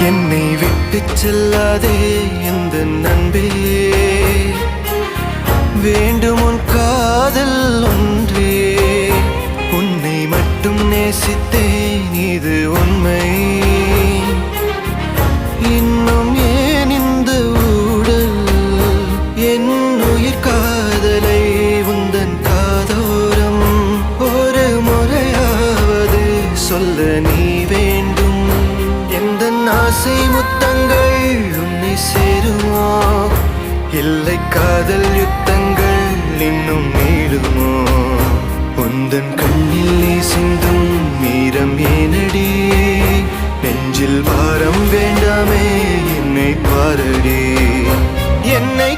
என்னை விட்டு செல்லாதே எந்த நண்பே, வேண்டும் உன் காதல் ஒன்றே. உன்னை மட்டும் நேசித்தேன் இது உண்மை. இன்னும் ஏன் இந்த ஊடல் என் உயிர் காதலை உந்தன் காதோரம் ஒரு முறையாவது சொல்ல நீ வேண்டும். எந்த ஆசை முத்தங்கள் உன்னை சேருமோ, இல்லை காதல் யுத்தங்கள் இன்னும் நீளுமோ. உந்தன் கண்ணில் நீ சிந்தும் மீரம் ஏனடி, நெஞ்சில் பாரம் வேண்டாமே என்னை பாரடி. என்னை